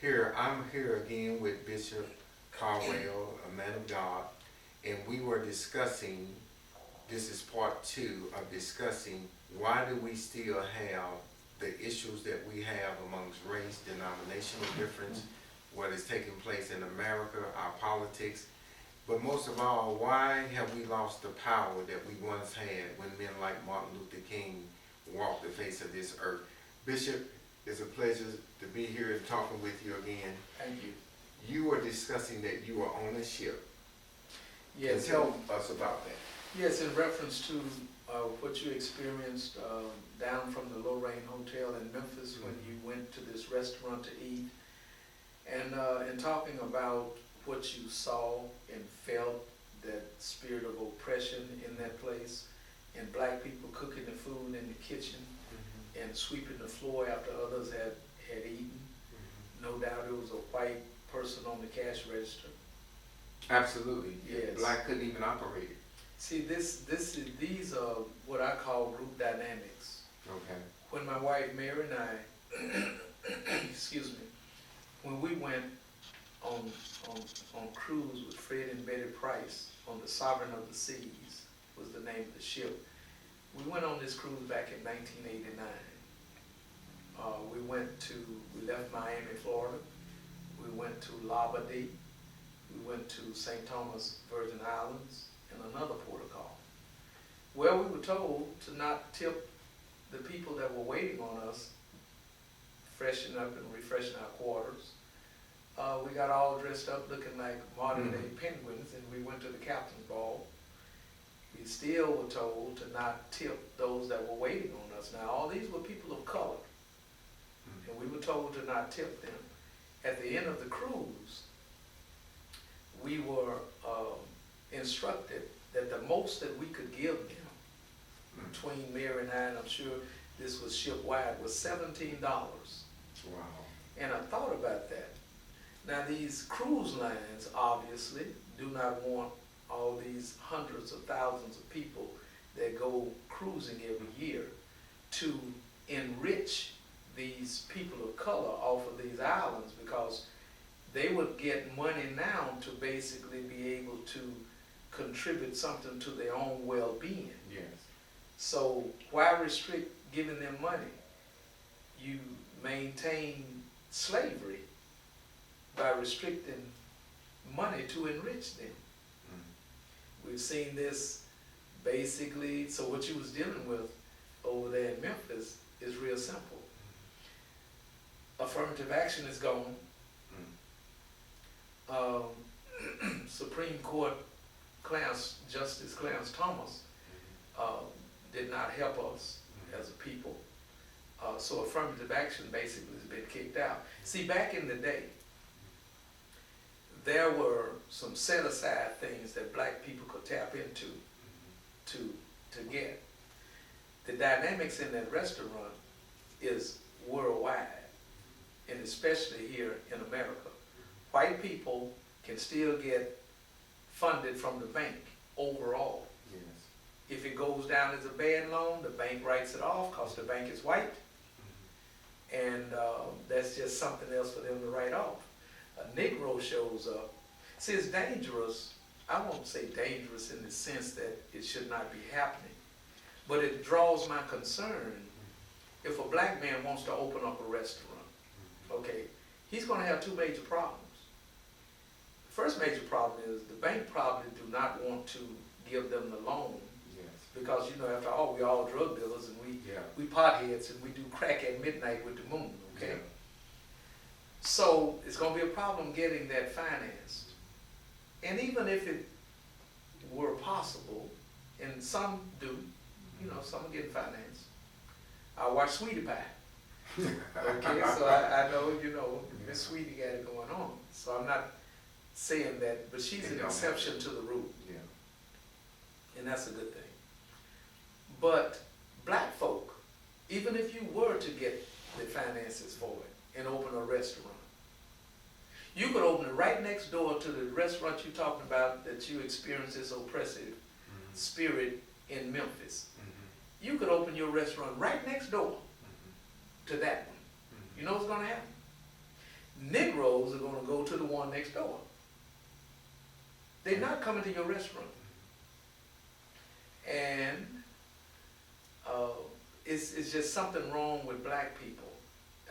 I'm here again with Bishop Caldwell, a man of God, and we were discussing, this is part two of discussing why do we still have the issues that we have amongst race, denominational difference, what is taking place in America, our politics, but most of all, why have we lost the power that we once had when men like Martin Luther King walked the face of this earth? Bishop, it's a pleasure to be here and talking with you again. Thank you. You were discussing that you were on a ship. Yes. Tell us about that. Yes, in reference to what you experienced down from the Lorraine Hotel in Memphis when you went to this restaurant to eat, and talking about what you saw and felt, that spirit of oppression in that place, and black people cooking the food in the kitchen and sweeping the floor after others had eaten. No doubt it was a white person on the cash register. Absolutely. Yes. Black couldn't even operate it. See, these are what I call group dynamics. Okay. When my wife Mary and I, excuse me, when we went on cruise with Fred and Betty Price on the Sovereign of the Seas was the name of the ship. We went on this cruise back in 1989. We left Miami, Florida. We went to Labadee. We went to St. Thomas, Virgin Islands, and another port of call. Well, we were told to not tip the people that were waiting on us, freshen up and refreshing our quarters. We got all dressed up looking like modern-day penguins, and we went to the captain's ball. We still were told to not tip those that were waiting on us. Now, all these were people of color, and we were told to not tip them. At the end of the cruise, we were instructed that the most that we could give them, between Mary and I, and I'm sure this was ship-wide, was $17. Wow. And I thought about that. Now, these cruise lines obviously do not want all these hundreds of thousands of people that go cruising every year to enrich these people of color off of these islands, because they would get money now to basically be able to contribute something to their own well-being. Yes. So why restrict giving them money? You maintain slavery by restricting money to enrich them. We've seen this basically, so what you was dealing with over there in Memphis is real simple. Affirmative action is gone. Supreme Court Justice Clarence Thomas did not help us as a people. So affirmative action basically has been kicked out. See, back in the day, there were some set-aside things that black people could tap into to get. The dynamics in that restaurant is worldwide, and especially here in America. White people can still get funded from the bank overall. Yes. If it goes down as a bad loan, the bank writes it off because the bank is white, and that's just something else for them to write off. A Negro shows up. See, it's dangerous. I won't say dangerous in the sense that it should not be happening, but it draws my concern. If a black man wants to open up a restaurant, okay, he's going to have two major problems. The first major problem is the bank probably do not want to give them the loan. Yes. Because, you know, after all, we're all drug dealers, and we potheads, and we do crack at midnight with the moon, okay? Yeah. So it's going to be a problem getting that financed. And even if it were possible, and some do, you know, some are getting financed. I watch Sweetie Pie. Okay, so I know, you know, Miss Sweetie got it going on. So I'm not saying that, but she's an exception to the rule. Yeah. And that's a good thing. But black folk, even if you were to get the finances for it and open a restaurant, you could open it right next door to the restaurant you're talking about that you experience this oppressive spirit in Memphis. You could open your restaurant right next door to that one. You know what's going to happen? Negroes are going to go to the one next door. They're not coming to your restaurant. And it's just something wrong with black people.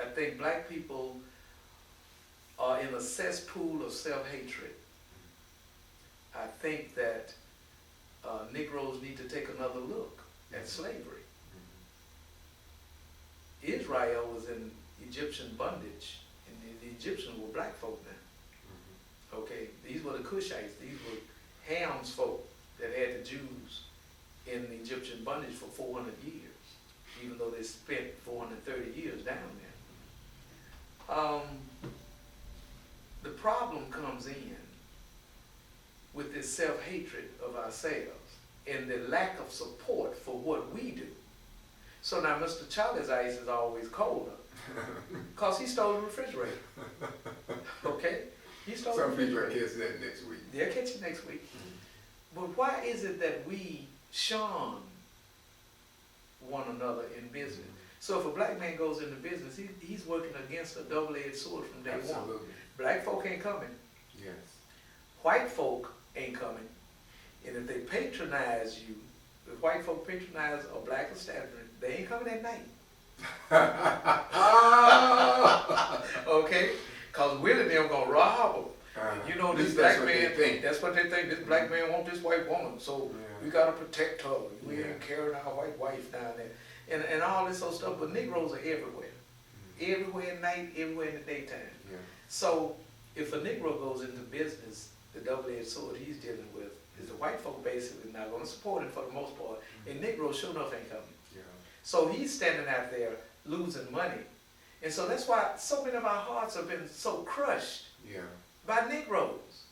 I think black people are in a cesspool of self-hatred. I think that Negroes need to take another look at slavery. Israel was in Egyptian bondage, and the Egyptians were black folk now. Okay, these were the Cushites, these were Ham's folk that had the Jews in the Egyptian bondage for 400 years, even though they spent 430 years down there. The problem comes in with this self-hatred of ourselves and the lack of support for what we do. So now Mr. Charlie's ice is always colder because he stole the refrigerator. Okay? He stole the refrigerator. Some people catch that next week. They'll catch it next week. But why is it that we shun one another in business? So if a black man goes into business, he's working against a double-edged sword from day one. Black folk ain't coming. Yes. White folk ain't coming. And if they patronize you, if white folk patronize a black establishment, they ain't coming at night. Okay? Because Willie them gonna rob them. You know, this black man, that's what they think. This black man want this white woman, so we gotta protect her. We ain't carrying our white wife down there. And all this old stuff, but Negroes are everywhere. Everywhere at night, everywhere in the daytime. Yeah. So if a Negro goes into business, the double-edged sword he's dealing with is the white folk basically not gonna support him for the most part, and Negroes sure enough ain't coming. Yeah. So he's standing out there losing money. And so that's why so many of our hearts have been so crushed by Negroes.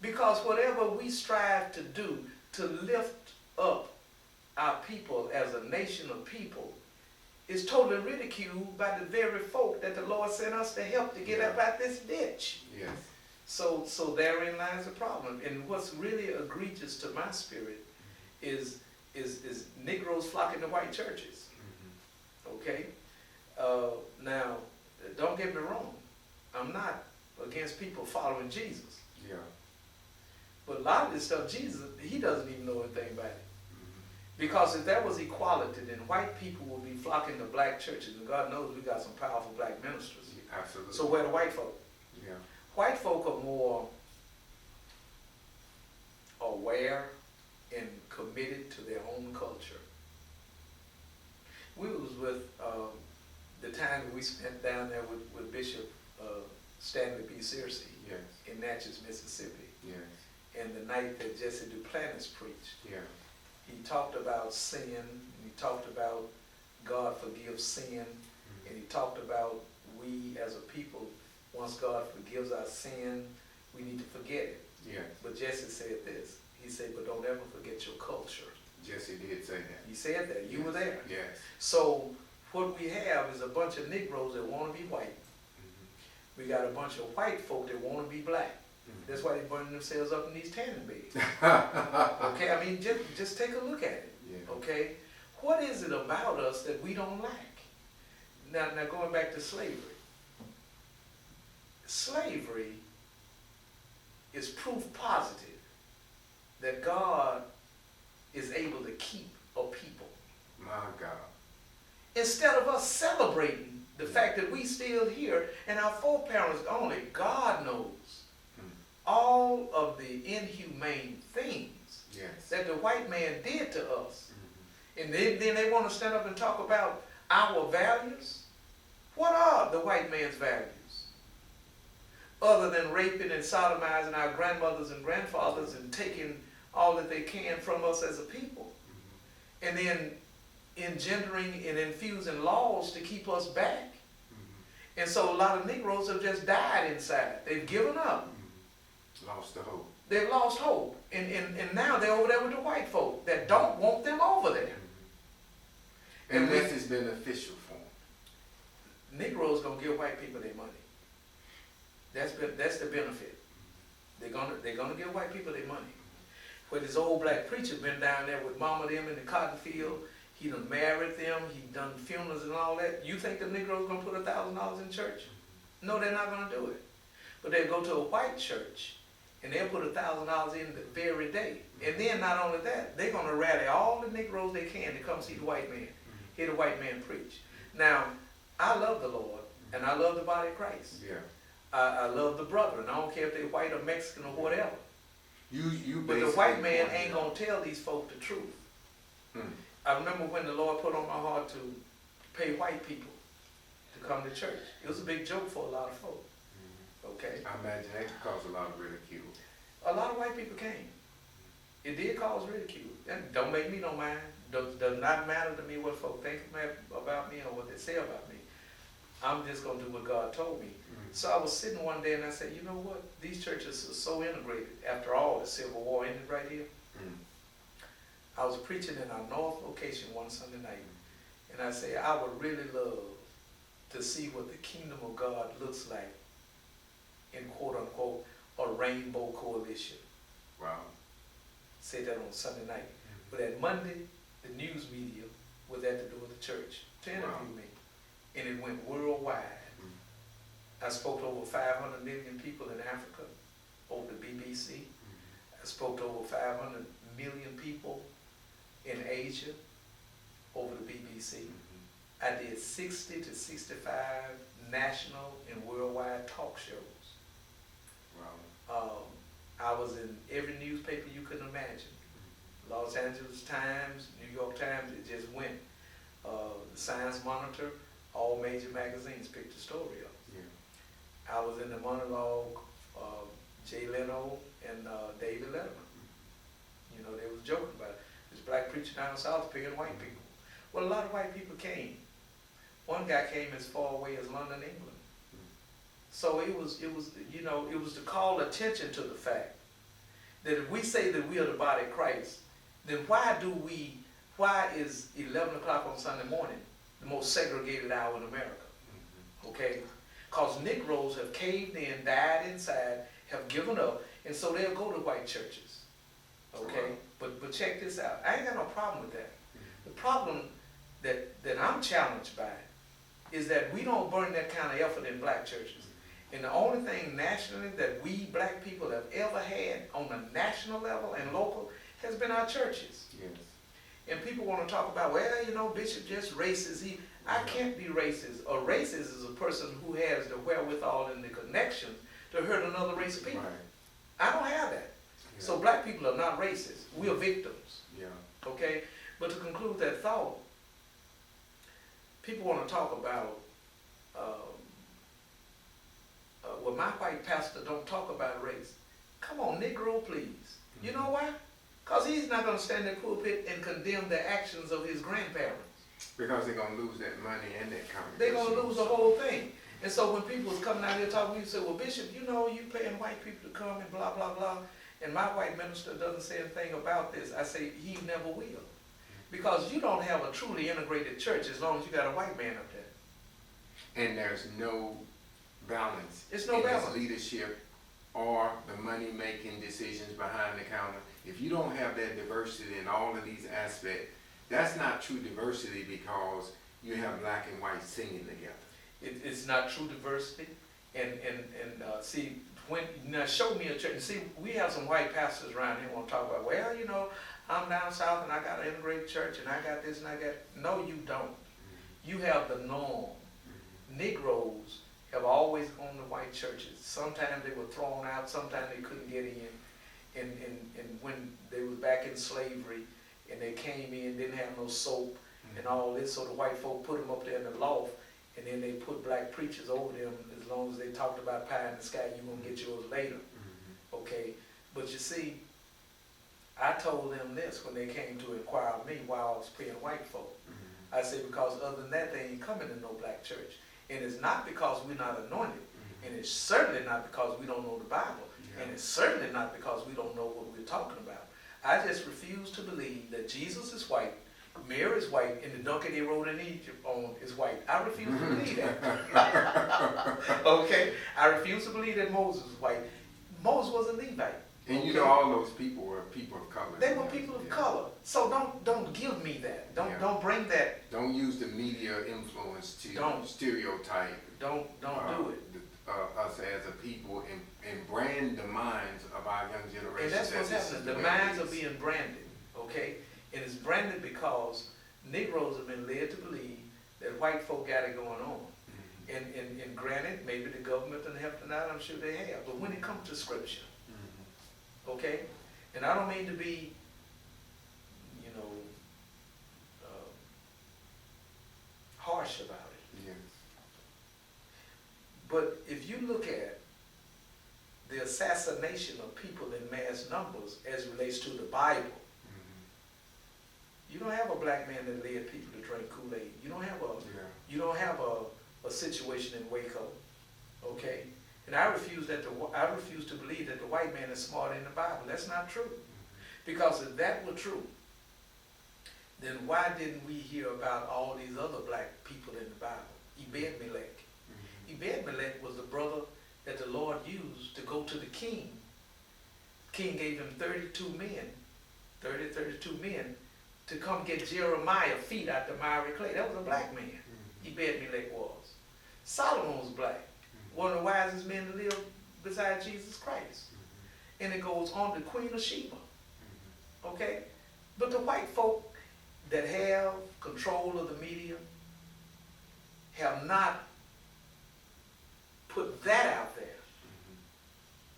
Because whatever we strive to do to lift up our people as a nation of people is totally ridiculed by the very folk that the Lord sent us to help to get up out this ditch. Yes. So therein lies the problem. And what's really egregious to my spirit is Negroes flocking to white churches. Okay? Now, don't get me wrong. I'm not against people following Jesus. Yeah. But a lot of this stuff, Jesus, he doesn't even know anything about it. Because if there was equality, then white people would be flocking to black churches. And God knows we got some powerful black ministers. Absolutely. So where are the white folk? Yeah. White folk are more aware and committed to their own culture. We was with the time we spent down there with Bishop Stanley B. Searcy in Natchez, Mississippi. Yes. And the night that Jesse Duplantis preached. Yeah. He talked about sin, and he talked about God forgives sin, and he talked about we as a people, once God forgives our sin, we need to forget it. Yeah. But Jesse said this. He said, but don't ever forget your culture. Jesse did say that. He said that. You were there. Yes. So what we have is a bunch of Negroes that want to be white. We got a bunch of white folk that want to be black. That's why they're burning themselves up in these tanning beds. Okay, I mean, just take a look at it. Yeah. Okay, what is it about us that we don't lack? Now going back to slavery. Slavery is proof positive that God is able to keep a people. My God. Instead of us celebrating the fact that we still here and our foreparents only, God knows all of the inhumane things that the white man did to us. And then they want to stand up and talk about our values. What are the white man's values? Other than raping and sodomizing our grandmothers and grandfathers and taking all that they can from us as a people. And then engendering and infusing laws to keep us back. And so a lot of Negroes have just died inside. They've given up. Lost the hope. They've lost hope. And now they're over there with the white folk that don't want them over there. Unless it's beneficial for them. Negroes gonna give white people their money. That's the benefit. They're gonna give white people their money. Where this old black preacher been down there with mama them in the cotton field, he done married them, he done funerals and all that. You think the Negroes gonna put $1,000 in church? No, they're not gonna do it. But they'll go to a white church and they'll put $1,000 in the very day. And then not only that, they're gonna rally all the Negroes they can to come see the white man, hear the white man preach. Now, I love the Lord and I love the body of Christ. Yeah. I love the brethren. I don't care if they're white or Mexican or whatever. You But the white man ain't gonna tell these folk the truth. Hmm. I remember when the Lord put on my heart to pay white people to come to church. It was a big joke for a lot of folk. Okay? I imagine that could cause a lot of ridicule. A lot of white people came. It did cause ridicule. And don't make me no mind. Does not matter to me what folk think about me or what they say about me. I'm just gonna do what God told me. So I was sitting one day and I said, you know what? These churches are so integrated. After all, the Civil War ended right here. I was preaching in our north location one Sunday night, and I said, I would really love to see what the kingdom of God looks like in quote unquote a rainbow coalition. Wow. Said that on Sunday night. But that Monday, the news media was at the door of the church to interview me, and it went worldwide. I spoke to over 500 million people in Africa over the BBC. I spoke to over 500 million people in Asia over the BBC. I did 60 to 65 national and worldwide talk shows. Wow. I was in every newspaper you could imagine. Los Angeles Times, New York Times, it just went. The Science Monitor, all major magazines picked the story up. I was in the monologue of Jay Leno and David Letterman. You know, they was joking about it. This black preacher down south picking white people. Well, a lot of white people came. One guy came as far away as London, England. So it was to call attention to the fact that if we say that we are the body of Christ, then why is 11 o'clock on Sunday morning the most segregated hour in America? Okay? Because Negroes have caved in, died inside, have given up, and so they'll go to white churches. Okay? But check this out. I ain't got no problem with that. The problem that I'm challenged by is that we don't burn that kind of effort in black churches. And the only thing nationally that we black people have ever had on the national level and local has been our churches. Yes. And people want to talk about, well, you know, Bishop just racist. I can't be racist. A racist is a person who has the wherewithal and the connection to hurt another race of people. Right. I don't have that. Yeah. So black people are not racist. We are victims. Yeah. Okay? But to conclude that thought, people want to talk about, well, my white pastor don't talk about race. Come on, Negro, please. You know why? Because he's not going to stand in the pulpit and condemn the actions of his grandparents. Because they're going to lose that money and that congregation. They're going to lose the whole thing. And so when people was coming out here talking, you say, well, Bishop, you know, you paying white people to come and blah, blah, blah. And my white minister doesn't say anything about this. I say, he never will. Because you don't have a truly integrated church as long as you got a white man up there. And there's no balance. It's no balance. His leadership or the money-making decisions behind the counter. If you don't have that diversity in all of these aspects, that's not true diversity because you have black and white singing together. It's not true diversity. And see, now show me a church. And see, we have some white pastors around here who want to talk about, well, you know, I'm down south and I got an integrated church and I got this and I got... No, you don't. You have the norm. Negroes have always gone to white churches. Sometimes they were thrown out, sometimes they couldn't get in. And when they was back in slavery and they came in, didn't have no soap and all this, so the white folk put them up there in the loft, and then they put black preachers over them as long as they talked about pie in the sky, you're going to get yours later. Okay? But you see, I told them this when they came to inquire of me while I was paying white folk. I said, because other than that, they ain't coming to no black church. And it's not because we're not anointed. And it's certainly not because we don't know the Bible. And it's certainly not because we don't know what we're talking about. I just refuse to believe that Jesus is white, Mary is white, and the donkey they rode in Egypt on is white. I refuse to believe that. Okay? I refuse to believe that Moses was white. Moses was a Levite. And you know all those people were people of color. They were people of color. So don't give me that. Don't bring that. Don't use the media influence to stereotype. Don't do it. people and brand the minds of our young generation. And that's what's happening. The way minds it are is. being branded, okay? And it's branded because Negroes have been led to believe that white folk got it going on. And granted, maybe the government done helped them out, I'm sure they have. But when it comes to scripture, okay? And I don't mean to be, harsh about it. Yes. But if you look at the assassination of people in mass numbers as it relates to the Bible, you don't have a black man that led people to drink Kool-Aid. You don't have a situation in Waco, okay? And I refuse to believe that the white man is smarter in the Bible. That's not true. Because if that were true, then why didn't we hear about all these other black people in the Bible? Ebed-Melech. Ebed-Melech was the brother that the Lord used to go to the king. King gave him 32 men to come get Jeremiah feet out the miry clay. That was a black man. Ebed-Melech was. Solomon was black. One of the wisest men to live beside Jesus Christ. And it goes on to Queen of Sheba. Okay? But the white folk that have control of the media have not put that out there.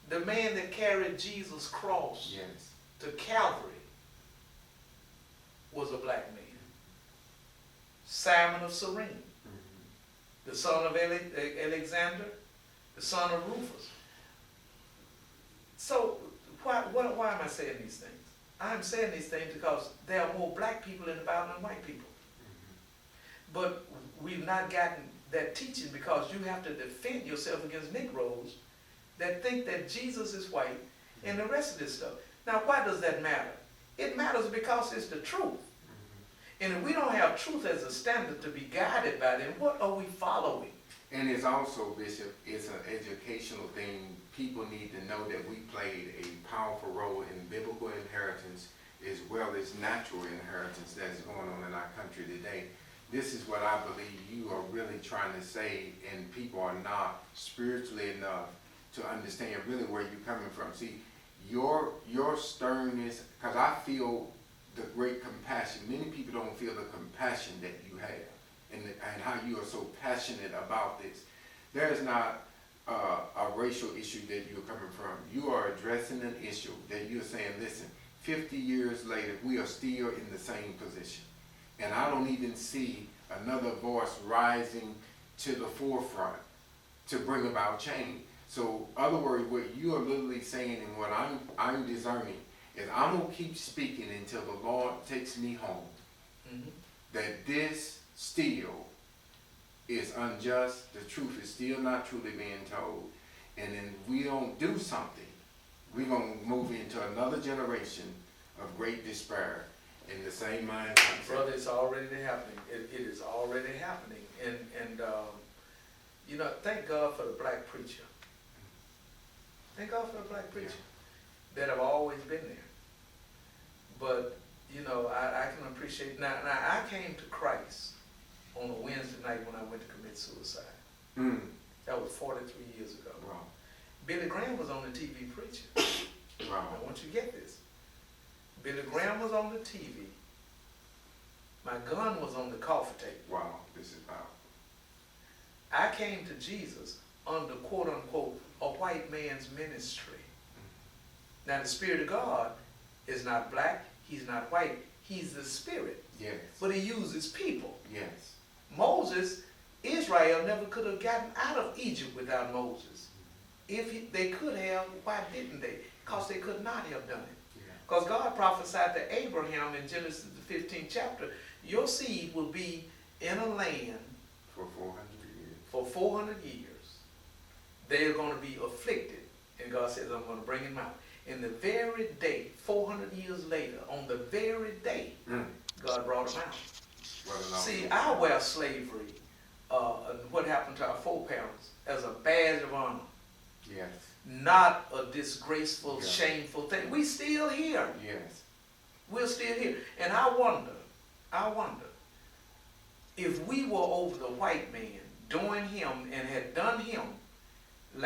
The man that carried Jesus' cross to Calvary was a black man. Simon of Cyrene, the son of Alexander, the son of Rufus. So why am I saying these things? I'm saying these things because there are more black people in the Bible than white people. But we've not gotten that teaching because you have to defend yourself against Negroes that think that Jesus is white and the rest of this stuff. Now, why does that matter? It matters because it's the truth. And if we don't have truth as a standard to be guided by, then what are we following? And it's also, Bishop, it's an educational thing. People need to know that we played a powerful role in biblical inheritance as well as natural inheritance that's going on in our country today. This is what I believe you are really trying to say, and people are not spiritually enough to understand really where you're coming from. See, your sternness, because I feel the great compassion. Many people don't feel the compassion that you have and how you are so passionate about this. There is not a racial issue that you're coming from. You are addressing an issue that you're saying, listen, 50 years later, we are still in the same position. And I don't even see another voice rising to the forefront to bring about change. So, other words, what you are literally saying and what I'm discerning is I'm going to keep speaking until the Lord takes me home. That this still is unjust, the truth is still not truly being told, and then we don't do something, we're going to move into another generation of great despair in the same mindset. Brother, it's already happening. It is already happening. And thank God for the black preacher. Thank God for the black preacher that have always been there. But, I can appreciate, now I came to Christ on a Wednesday night when I went to commit suicide. That was 43 years ago. Wow. Billy Graham was on the TV preaching. Wow. I want you to get this. Billy Graham was on the TV. My gun was on the coffee table. Wow, this is powerful. I came to Jesus under, quote unquote, a white man's ministry. Now the Spirit of God is not black, he's not white, he's the Spirit. Yes. But he uses people. Yes. Moses, Israel never could have gotten out of Egypt without Moses. If they could have, why didn't they? Because they could not have done it. Because God prophesied to Abraham in Genesis the 15th chapter, your seed will be in a land for 400 years. For 400 years. They are going to be afflicted. And God says, I'm going to bring them out. And the very day, 400 years later, on the very day, God brought them out. See, I wear slavery, what happened to our foreparents, as a badge of honor. Yes. Not a disgraceful, shameful thing. We still here. Yes. We're still here. And I wonder, if we were over the white man, doing him and had done him